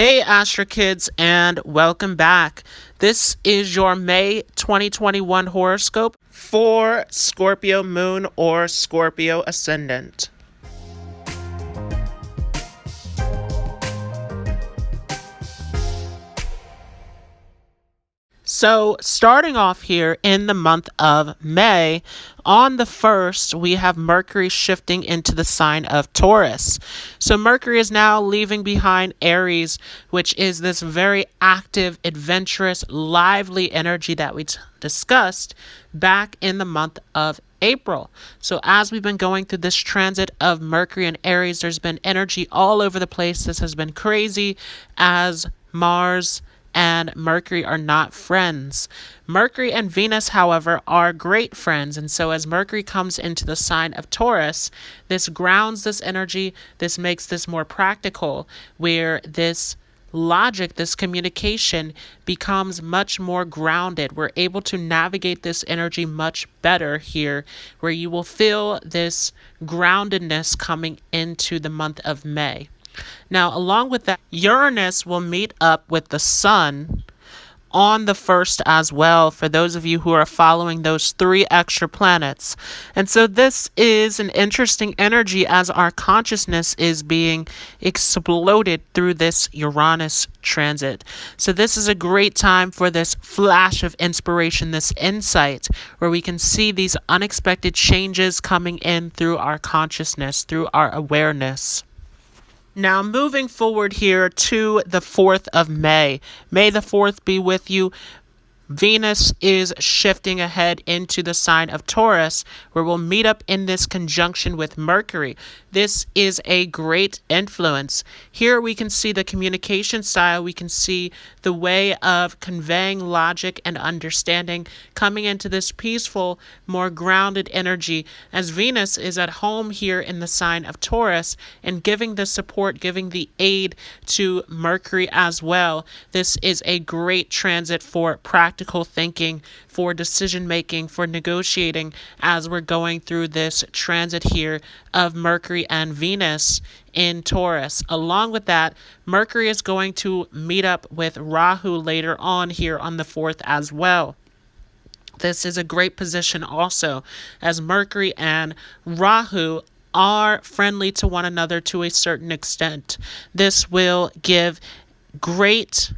Hey Astro Kids, and welcome back. This is your May 2021 horoscope for Scorpio Moon or Scorpio Ascendant. So, starting off here in the month of May, on the 1st, we have Mercury shifting into the sign of Taurus. So, Mercury is now leaving behind Aries, which is this very active, adventurous, lively energy that we discussed back in the month of April. So as we've been going through this transit of Mercury and Aries, there's been energy all over the place. This has been crazy as Mars and Mercury are not friends. Mercury and Venus, however, are great friends. And so as Mercury comes into the sign of Taurus, this grounds this energy. This makes this more practical, where this logic, this communication becomes much more grounded. We're able to navigate this energy much better here, where you will feel this groundedness coming into the month of May. Now, along with that, Uranus will meet up with the Sun on the 1st as well, for those of you who are following those 3 extra planets. And so this is an interesting energy as our consciousness is being exploded through this Uranus transit. So this is a great time for this flash of inspiration, this insight, where we can see these unexpected changes coming in through our consciousness, through our awareness. Now, moving forward here to the 4th of May. May the 4th be with you. Venus is shifting ahead into the sign of Taurus, where we'll meet up in this conjunction with Mercury. This is a great influence. Here we can see the communication style. We can see the way of conveying logic and understanding coming into this peaceful, more grounded energy, as Venus is at home here in the sign of Taurus and giving the support, giving the aid to Mercury as well. This is a great transit for practical thinking, for decision making, for negotiating as we're going through this transit here of Mercury and Venus in Taurus. Along with that, Mercury is going to meet up with Rahu later on here on the 4th as well. This is a great position also, as Mercury and Rahu are friendly to one another to a certain extent. This will give great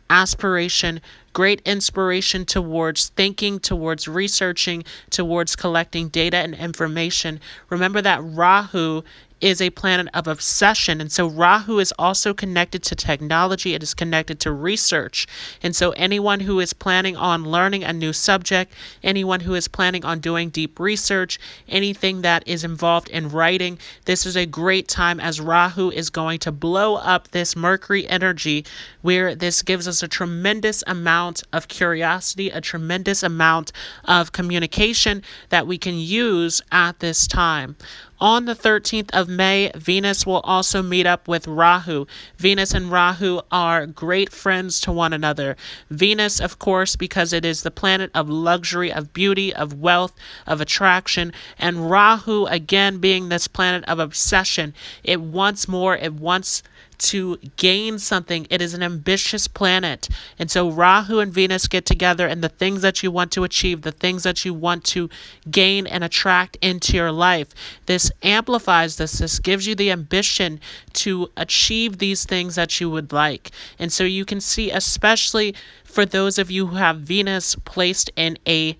aspiration, great inspiration towards thinking, towards researching, towards collecting data and information. Remember that Rahu is a planet of obsession, and so Rahu is also connected to technology. It is connected to research, and so anyone who is planning on learning a new subject, anyone who is planning on doing deep research, anything that is involved in writing, this is a great time, as Rahu is going to blow up this Mercury energy, where this gives us a tremendous amount of curiosity, a tremendous amount of communication that we can use at this time. On the 13th of May, Venus will also meet up with Rahu. Venus and Rahu are great friends to one another. Venus, of course, because it is the planet of luxury, of beauty, of wealth, of attraction, and Rahu, again, being this planet of obsession. It wants more, it wants to gain something. It is an ambitious planet. And so Rahu and Venus get together, and the things that you want to achieve, the things that you want to gain and attract into your life, this amplifies this. This gives you the ambition to achieve these things that you would like. And so you can see, especially for those of you who have Venus placed in a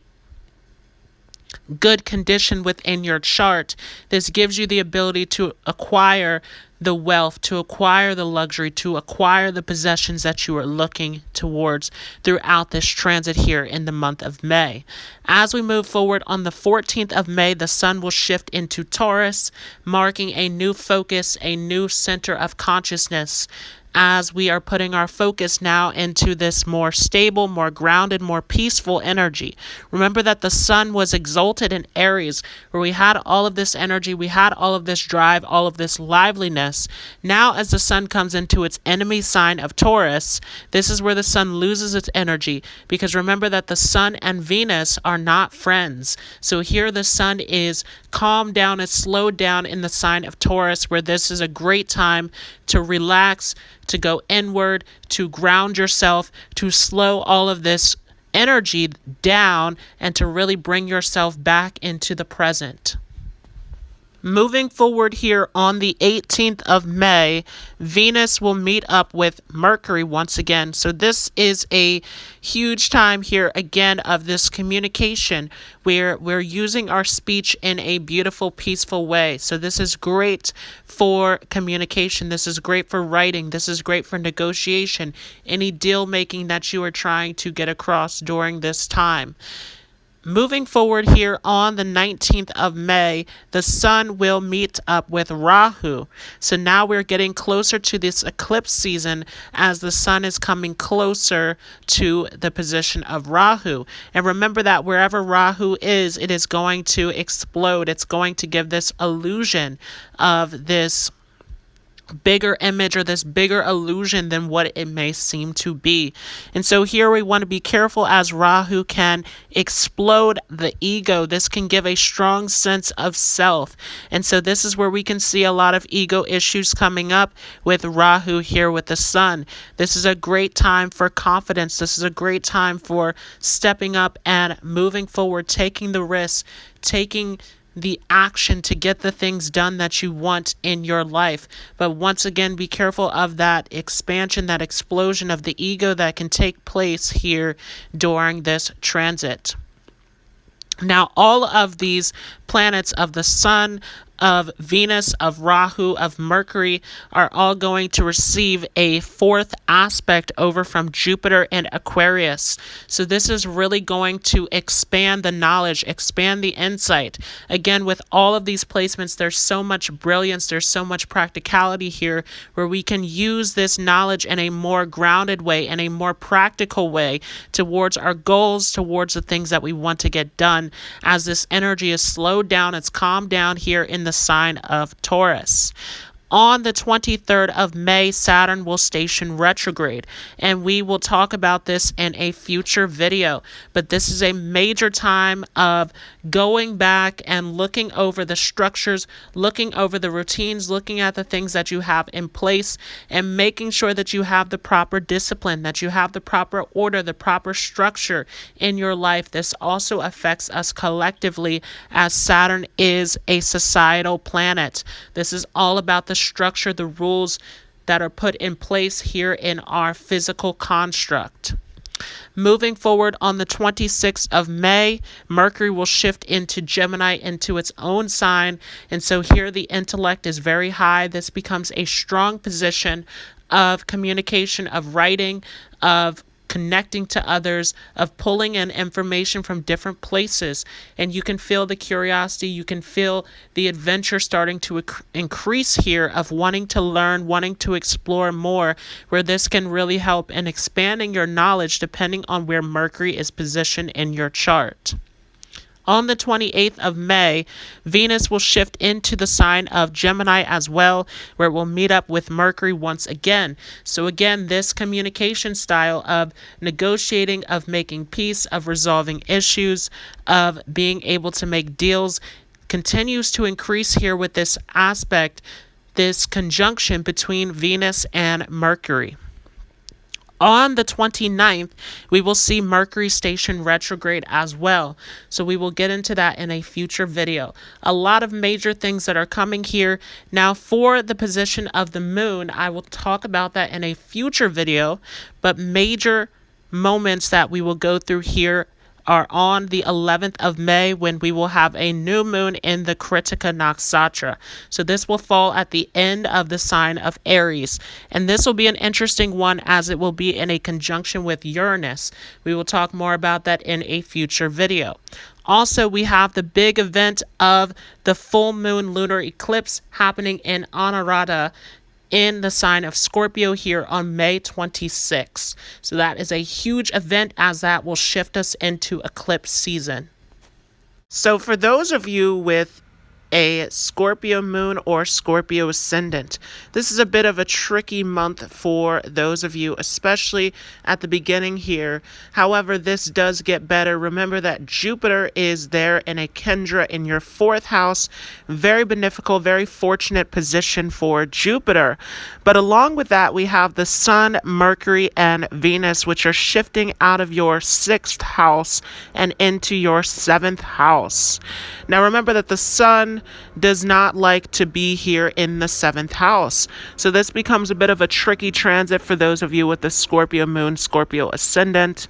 good condition within your chart, this gives you the ability to acquire the wealth, to acquire the luxury, to acquire the possessions that you are looking towards throughout this transit here in the month of May. As we move forward on the 14th of May, the Sun will shift into Taurus, marking a new focus, a new center of consciousness, as we are putting our focus now into this more stable, more grounded, more peaceful energy. Remember that the Sun was exalted in Aries, where we had all of this energy, we had all of this drive, all of this liveliness. Now, as the Sun comes into its enemy sign of Taurus, this is where the Sun loses its energy, because remember that the Sun and Venus are not friends. So here the Sun is calmed down, is slowed down in the sign of Taurus, where this is a great time to relax, to go inward, to ground yourself, to slow all of this energy down, and to really bring yourself back into the present. Moving forward here on the 18th of May, Venus will meet up with Mercury once again. So this is a huge time here again of this communication where we're using our speech in a beautiful, peaceful way. So this is great for communication. This is great for writing. This is great for negotiation. Any deal making that you are trying to get across during this time. Moving forward here on the 19th of May, the sun will meet up with Rahu. So now we're getting closer to this eclipse season as the sun is coming closer to the position of Rahu. And remember that wherever Rahu is, it is going to explode. It's going to give this illusion of this bigger image or this bigger illusion than what it may seem to be. And so here we want to be careful as Rahu can explode the ego. This can give a strong sense of self. And so this is where we can see a lot of ego issues coming up with Rahu here with the sun. This is a great time for confidence. This is a great time for stepping up and moving forward, taking the risk, taking the action to get the things done that you want in your life. But once again, be careful of that expansion, that explosion of the ego that can take place here during this transit. Now, all of these planets of the sun, of Venus, of Rahu, of Mercury are all going to receive a fourth aspect over from Jupiter and Aquarius. So this is really going to expand the knowledge, expand the insight. Again, with all of these placements, there's so much brilliance, there's so much practicality here where we can use this knowledge in a more grounded way, in a more practical way towards our goals, towards the things that we want to get done as this energy is slowed down, it's calmed down here in the sign of Taurus. On the 23rd of May, Saturn will station retrograde, and we will talk about this in a future video. But this is a major time of going back and looking over the structures, looking over the routines, looking at the things that you have in place, and making sure that you have the proper discipline, that you have the proper order, the proper structure in your life. This also affects us collectively as Saturn is a societal planet. This is all about the structure, the rules that are put in place here in our physical construct. Moving forward on the 26th of May, Mercury will shift into Gemini, into its own sign. And so here the intellect is very high. This becomes a strong position of communication, of writing, of connecting to others, of pulling in information from different places. And you can feel the curiosity, you can feel the adventure starting to increase here of wanting to learn, wanting to explore more, where this can really help in expanding your knowledge depending on where Mercury is positioned in your chart. On the 28th of May, Venus will shift into the sign of Gemini as well, where it will meet up with Mercury once again. So again, this communication style of negotiating, of making peace, of resolving issues, of being able to make deals continues to increase here with this aspect, this conjunction between Venus and Mercury. On the 29th, we will see Mercury station retrograde as well. So we will get into that in a future video. A lot of major things that are coming here. Now for the position of the moon, I will talk about that in a future video. But major moments that we will go through here are on the 11th of May when we will have a new moon in the Kritika Nakshatra. So this will fall at the end of the sign of Aries. And this will be an interesting one as it will be in a conjunction with Uranus. We will talk more about that in a future video. Also, we have the big event of the full moon lunar eclipse happening in Anuradha in the sign of Scorpio here on May 26th. So that is a huge event as that will shift us into eclipse season. So for those of you with a Scorpio moon or Scorpio ascendant. This is a bit of a tricky month for those of you, especially at the beginning here. However, this does get better. Remember that Jupiter is there in a Kendra in your 4th house. Very beneficial, very fortunate position for Jupiter. But along with that, we have the Sun, Mercury, and Venus, which are shifting out of your 6th house and into your 7th house. Now remember that the Sun does not like to be here in the 7th house. So this becomes a bit of a tricky transit for those of you with the Scorpio moon, Scorpio ascendant.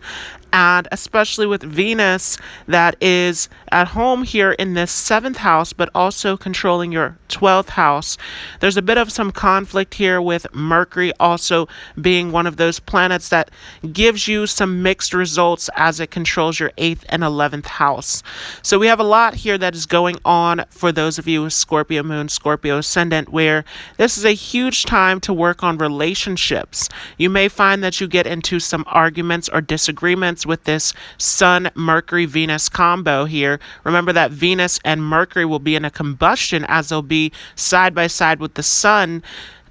And especially with Venus that is at home here in this 7th house, but also controlling your 12th house. There's a bit of some conflict here with Mercury also being one of those planets that gives you some mixed results as it controls your 8th and 11th house. So we have a lot here that is going on for those of you with Scorpio moon, Scorpio ascendant, where this is a huge time to work on relationships. You may find that you get into some arguments or disagreements with this Sun, Mercury, Venus combo here. Remember that Venus and Mercury will be in a combustion as they'll be side by side with the Sun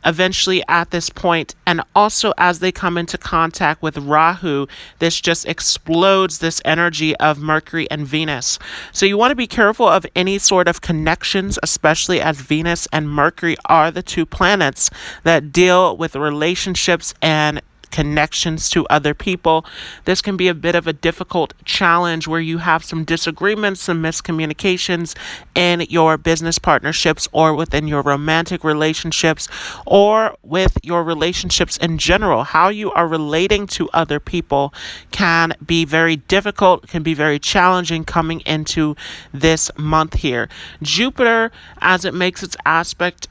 eventually at this point, and also as they come into contact with Rahu, this just explodes this energy of Mercury and Venus. So you want to be careful of any sort of connections, especially as Venus and Mercury are the 2 planets that deal with relationships and connections to other people. This can be a bit of a difficult challenge where you have some disagreements, some miscommunications in your business partnerships or within your romantic relationships or with your relationships in general. How you are relating to other people can be very difficult, can be very challenging coming into this month here. Jupiter, as it makes its aspect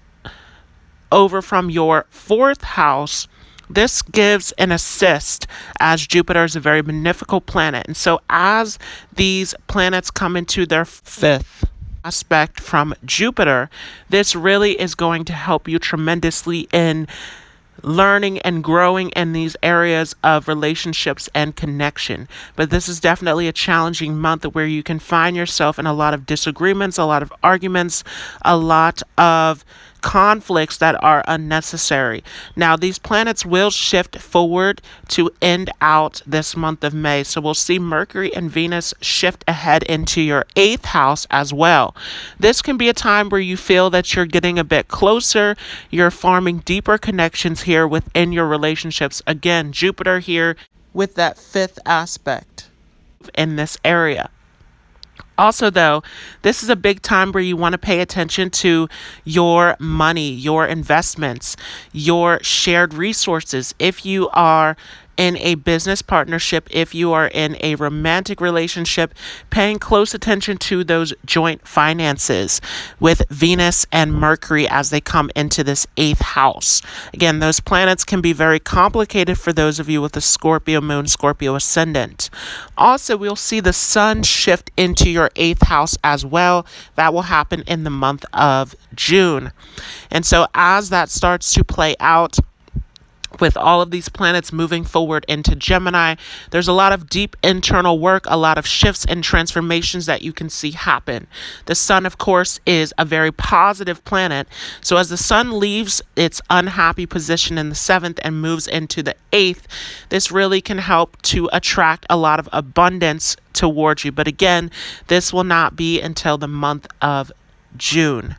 over from your 4th house, this gives an assist as Jupiter is a very beneficial planet. And so as these planets come into their 5th aspect from Jupiter, this really is going to help you tremendously in learning and growing in these areas of relationships and connection. But this is definitely a challenging month where you can find yourself in a lot of disagreements, a lot of arguments, a lot of conflicts that are unnecessary. Now, these planets will shift forward to end out this month of May. So we'll see Mercury and Venus shift ahead into your 8th house as well. This can be a time where you feel that you're getting a bit closer. You're forming deeper connections here within your relationships. Again, Jupiter here with that 5th aspect in this area. Also, though, this is a big time where you want to pay attention to your money, your investments, your shared resources. If you are in a business partnership, if you are in a romantic relationship, paying close attention to those joint finances with Venus and Mercury as they come into this 8th house. Again, those planets can be very complicated for those of you with a Scorpio moon, Scorpio ascendant. Also, we'll see the Sun shift into your 8th house as well. That will happen in the month of June. And so as that starts to play out, with all of these planets moving forward into Gemini, there's a lot of deep internal work, a lot of shifts and transformations that you can see happen. The Sun, of course, is a very positive planet. So as the Sun leaves its unhappy position in the 7th and moves into the 8th, this really can help to attract a lot of abundance towards you. But again, this will not be until the month of June.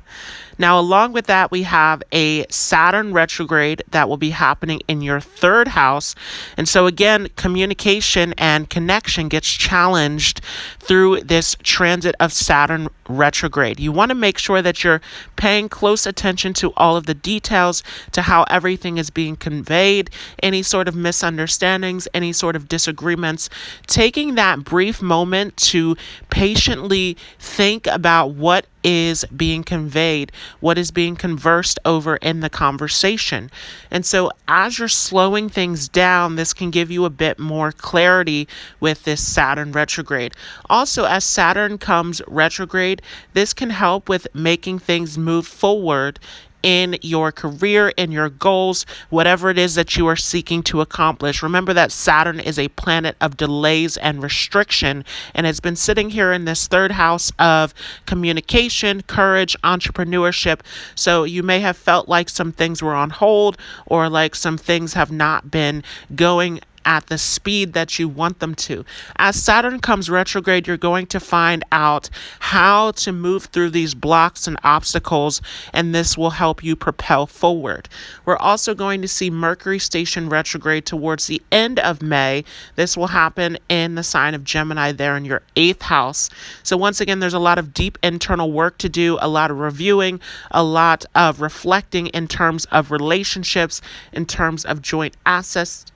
Now, along with that, we have a Saturn retrograde that will be happening in your 3rd house. And so again, communication and connection gets challenged through this transit of Saturn retrograde. You want to make sure that you're paying close attention to all of the details, to how everything is being conveyed, any sort of misunderstandings, any sort of disagreements. Taking that brief moment to patiently think about what is being conveyed, what is being conversed over in the conversation. And so as you're slowing things down, this can give you a bit more clarity with this Saturn retrograde. Also, as Saturn comes retrograde, this can help with making things move forward in your career, in your goals, whatever it is that you are seeking to accomplish. Remember that Saturn is a planet of delays and restriction, and it's been sitting here in this third house of communication, courage, entrepreneurship. So you may have felt like some things were on hold, or like some things have not been going at the speed that you want them to. As Saturn comes retrograde, you're going to find out how to move through these blocks and obstacles, and this will help you propel forward. We're also going to see Mercury station retrograde towards the end of May. This will happen in the sign of Gemini there in your 8th house. So once again, there's a lot of deep internal work to do, a lot of reviewing, a lot of reflecting in terms of relationships, in terms of joint assets,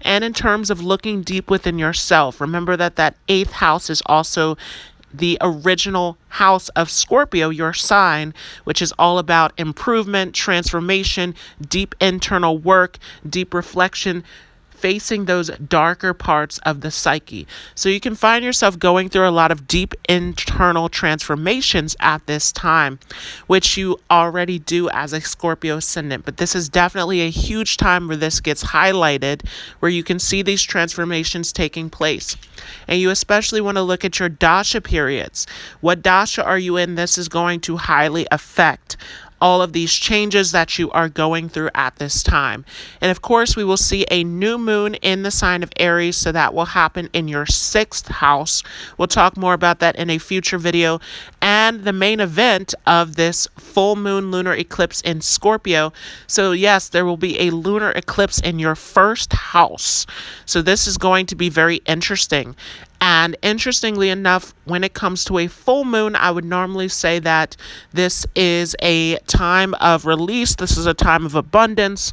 and in terms of looking deep within yourself. Remember that 8th house is also the original house of Scorpio, your sign, which is all about improvement, transformation, deep internal work, deep reflection, facing those darker parts of the psyche. So you can find yourself going through a lot of deep internal transformations at this time, which you already do as a Scorpio ascendant. But this is definitely a huge time where this gets highlighted, where you can see these transformations taking place. And you especially want to look at your dasha periods. What dasha are you in? This is going to highly affect all of these changes that you are going through at this time. And of course, we will see a new moon in the sign of Aries, so that will happen in your 6th house. We'll talk more about that in a future video. And the main event of this full moon lunar eclipse in Scorpio. So yes, there will be a lunar eclipse in your 1st house. So this is going to be very interesting. And interestingly enough, when it comes to a full moon, I would normally say that this is a time of release. This is a time of abundance.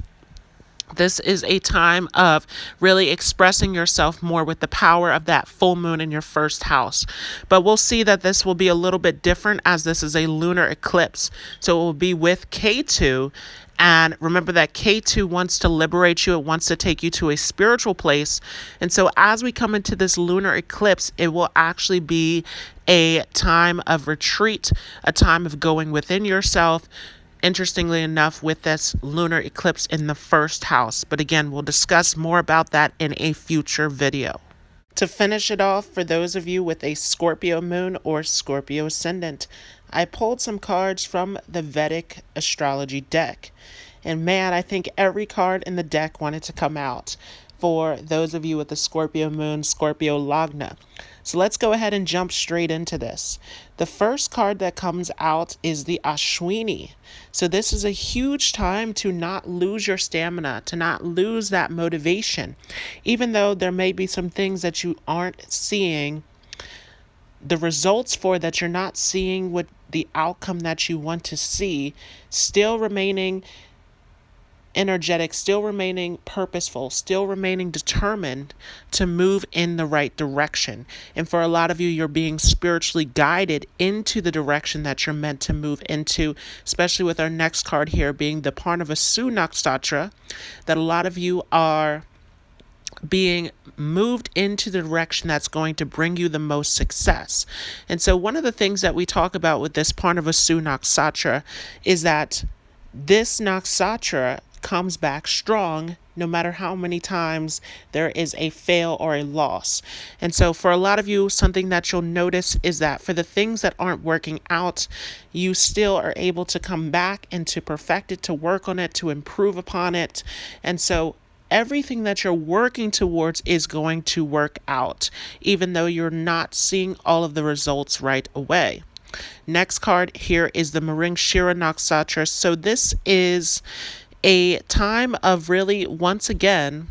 This is a time of really expressing yourself more with the power of that full moon in your 1st house. But we'll see that this will be a little bit different, as this is a lunar eclipse. So it will be with K2. And remember that K2 wants to liberate you. It wants to take you to a spiritual place. And so as we come into this lunar eclipse, it will actually be a time of retreat, a time of going within yourself. Interestingly enough, with this lunar eclipse in the 1st house. But again, we'll discuss more about that in a future video. To finish it off, for those of you with a Scorpio moon or Scorpio ascendant, I pulled some cards from the Vedic Astrology deck. And man, I think every card in the deck wanted to come out for those of you with the Scorpio moon, Scorpio Lagna. So let's go ahead and jump straight into this. The first card that comes out is the Ashwini. So this is a huge time to not lose your stamina, to not lose that motivation. Even though there may be some things that you aren't seeing the results for, that you're not seeing what the outcome that you want to see, still remaining energetic, still remaining purposeful, still remaining determined to move in the right direction. And for a lot of you, you're being spiritually guided into the direction that you're meant to move into, especially with our next card here being the Parnavasu Nakshatra, that a lot of you are being moved into the direction that's going to bring you the most success. And so one of the things that we talk about with this Parnavasu Nakshatra is that this Nakshatra comes back strong no matter how many times there is a fail or a loss. And so for a lot of you, something that you'll notice is that for the things that aren't working out, you still are able to come back and to perfect it, to work on it, to improve upon it. And so everything that you're working towards is going to work out, even though you're not seeing all of the results right away. Next card here is the Mrigashira Nakshatra. So this is a time of really, once again,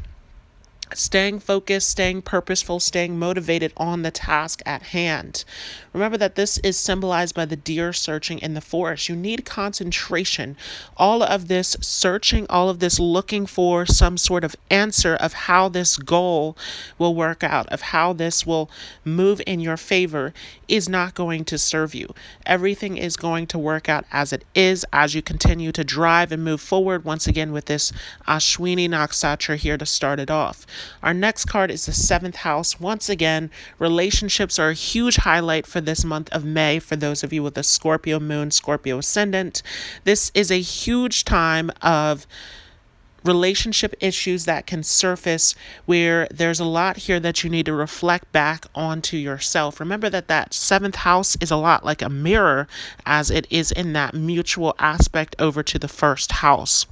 staying focused, staying purposeful, staying motivated on the task at hand. Remember that this is symbolized by the deer searching in the forest. You need concentration. All of this searching, all of this looking for some sort of answer of how this goal will work out, of how this will move in your favor, is not going to serve you. Everything is going to work out as it is as you continue to drive and move forward, once again with this Ashwini Nakshatra here to start it off. Our next card is the 7th house. Once again, relationships are a huge highlight for this month of May for those of you with a Scorpio moon, Scorpio ascendant. This is a huge time of relationship issues that can surface, where there's a lot here that you need to reflect back onto yourself. Remember that 7th house is a lot like a mirror, as it is in that mutual aspect over to the 1st house.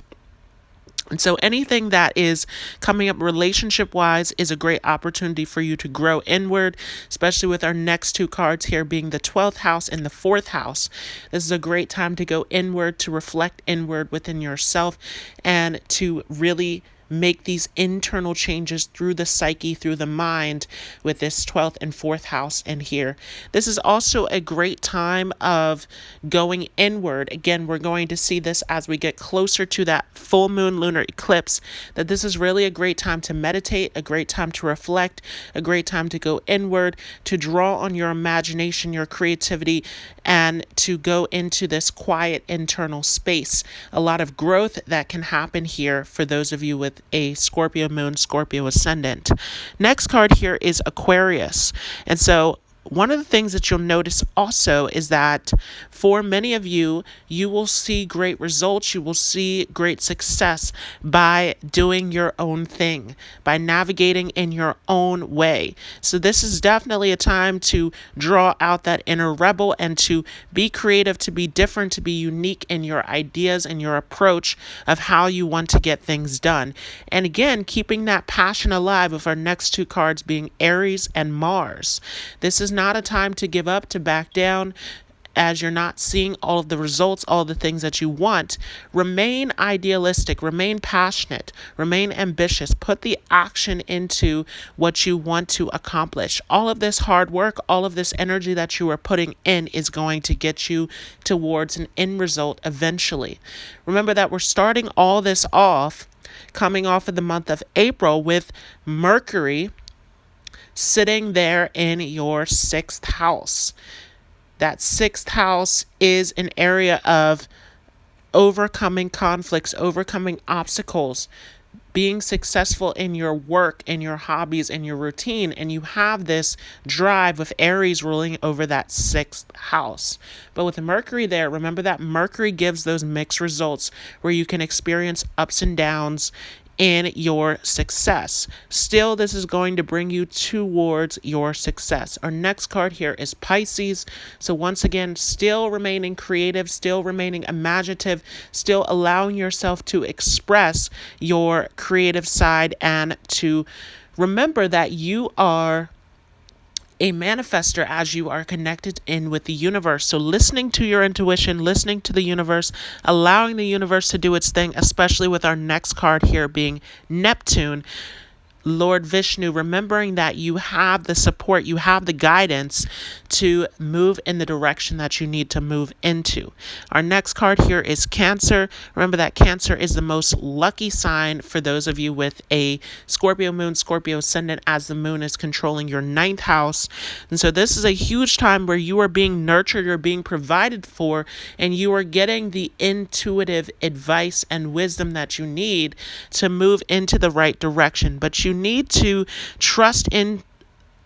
And so anything that is coming up relationship-wise is a great opportunity for you to grow inward, especially with our next 2 cards here being the 12th house and the 4th house. This is a great time to go inward, to reflect inward within yourself, and to really make these internal changes through the psyche, through the mind, with this 12th and 4th house in here. This is also a great time of going inward. Again, we're going to see this as we get closer to that full moon lunar eclipse, that this is really a great time to meditate, a great time to reflect, a great time to go inward, to draw on your imagination, your creativity, and to go into this quiet internal space. A lot of growth that can happen here for those of you with a Scorpio moon, Scorpio ascendant. Next card here is Aquarius. And so one of the things that you'll notice also is that for many of you, you will see great results, you will see great success by doing your own thing, by navigating in your own way. So this is definitely a time to draw out that inner rebel and to be creative, to be different, to be unique in your ideas and your approach of how you want to get things done. And again, keeping that passion alive with our next 2 cards being Aries and Mars. This is not a time to give up, to back down, as you're not seeing all of the results, all of the things that you want. Remain idealistic, remain passionate, remain ambitious, put the action into what you want to accomplish. All of this hard work, all of this energy that you are putting in is going to get you towards an end result eventually. Remember that we're starting all this off, coming off of the month of April, with Mercury sitting there in your 6th house. That 6th house is an area of overcoming conflicts, overcoming obstacles, being successful in your work, in your hobbies, in your routine. And you have this drive with Aries ruling over that 6th house. But with Mercury there, remember that Mercury gives those mixed results where you can experience ups and downs in your success. Still, this is going to bring you towards your success. Our next card here is Pisces. So once again, still remaining creative, still remaining imaginative, still allowing yourself to express your creative side, and to remember that you are a manifester as you are connected in with the universe. So listening to your intuition, listening to the universe, allowing the universe to do its thing, especially with our next card here being Neptune, Lord Vishnu, remembering that you have the support, you have the guidance to move in the direction that you need to move into. Our next card here is Cancer. Remember that Cancer is the most lucky sign for those of you with a Scorpio moon, Scorpio ascendant, as the moon is controlling your 9th house. And so this is a huge time where you are being nurtured, you're being provided for, and you are getting the intuitive advice and wisdom that you need to move into the right direction. But you need to trust in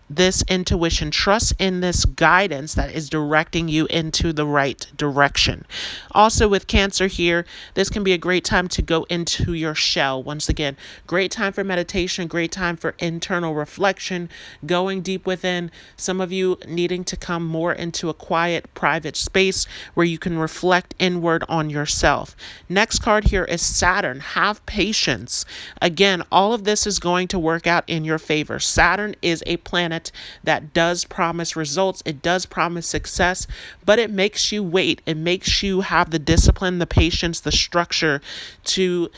this intuition, trust in this guidance that is directing you into the right direction. Also with Cancer here, this can be a great time to go into your shell. Once again, great time for meditation, great time for internal reflection, going deep within. Some of you needing to come more into a quiet, private space where you can reflect inward on yourself. Next card here is Saturn. Have patience. Again, all of this is going to work out in your favor. Saturn is a planet that does promise results, it does promise success, but it makes you wait. It makes you have the discipline, the patience, the structure to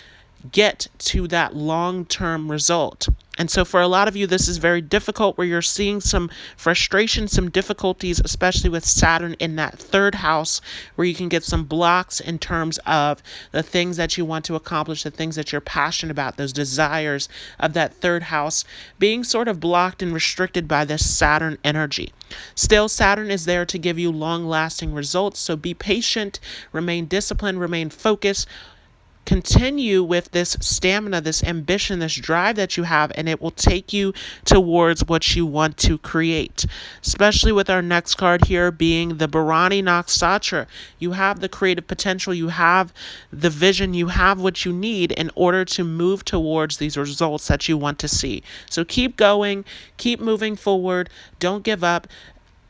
get to that long-term result. And so for a lot of you, this is very difficult, where you're seeing some frustration, some difficulties, especially with Saturn in that 3rd house, where you can get some blocks in terms of the things that you want to accomplish, the things that you're passionate about, those desires of that 3rd house being sort of blocked and restricted by this Saturn energy. Still, Saturn is there to give you long-lasting results, so be patient, remain disciplined, remain focused. continue with this stamina, this ambition, this drive that you have, and it will take you towards what you want to create. Especially with our next card here being the Bharani Nakshatra. You have the creative potential, you have the vision, you have what you need in order to move towards these results that you want to see. So keep going, keep moving forward, don't give up.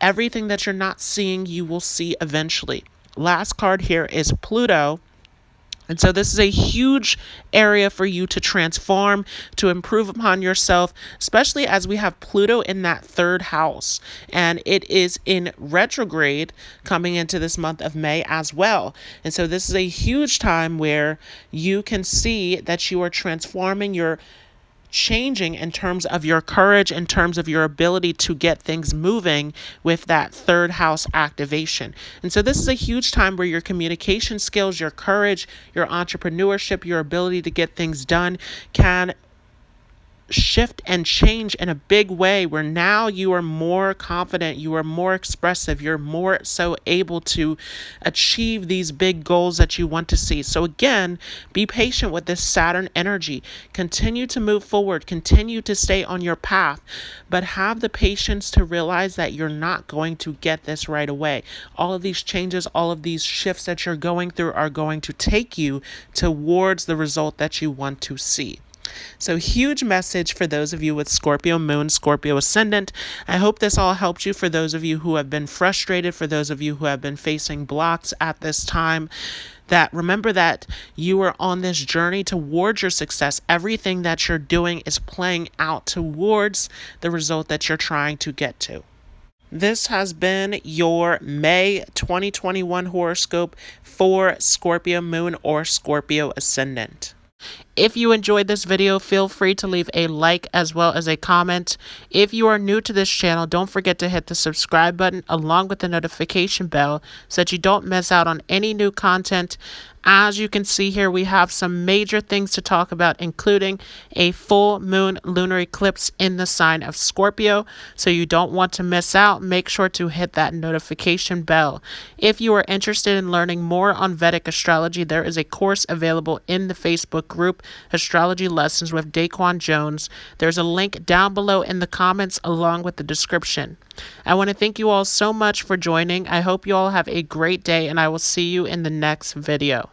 Everything that you're not seeing, you will see eventually. Last card here is Pluto. And so this is a huge area for you to transform, to improve upon yourself, especially as we have Pluto in that third house. And it is in retrograde coming into this month of May as well. And so this is a huge time where you can see that you are transforming, you're changing in terms of your courage, in terms of your ability to get things moving with that third house activation. And so this is a huge time where your communication skills, your courage, your entrepreneurship, your ability to get things done can shift and change in a big way, where now you are more confident, you are more expressive, you're more so able to achieve these big goals that you want to see. So again, be patient with this Saturn energy. Continue to move forward, continue to stay on your path, but have the patience to realize that you're not going to get this right away. All of these changes, all of these shifts that you're going through are going to take you towards the result that you want to see. So huge message for those of you with Scorpio Moon, Scorpio Ascendant. I hope this all helped you. For those of you who have been frustrated, for those of you who have been facing blocks at this time, that remember that you are on this journey towards your success. Everything that you're doing is playing out towards the result that you're trying to get to. This has been your May 2021 horoscope for Scorpio Moon or Scorpio Ascendant. If you enjoyed this video, feel free to leave a like as well as a comment. If you are new to this channel, don't forget to hit the subscribe button along with the notification bell so that you don't miss out on any new content. As you can see here, we have some major things to talk about, including a full moon lunar eclipse in the sign of Scorpio. So you don't want to miss out. Make sure to hit that notification bell. If you are interested in learning more on Vedic astrology, there is a course available in the Facebook group, Astrology Lessons with Daquan Jones. There's a link down below in the comments along with the description. I want to thank you all so much for joining. I hope you all have a great day, and I will see you in the next video.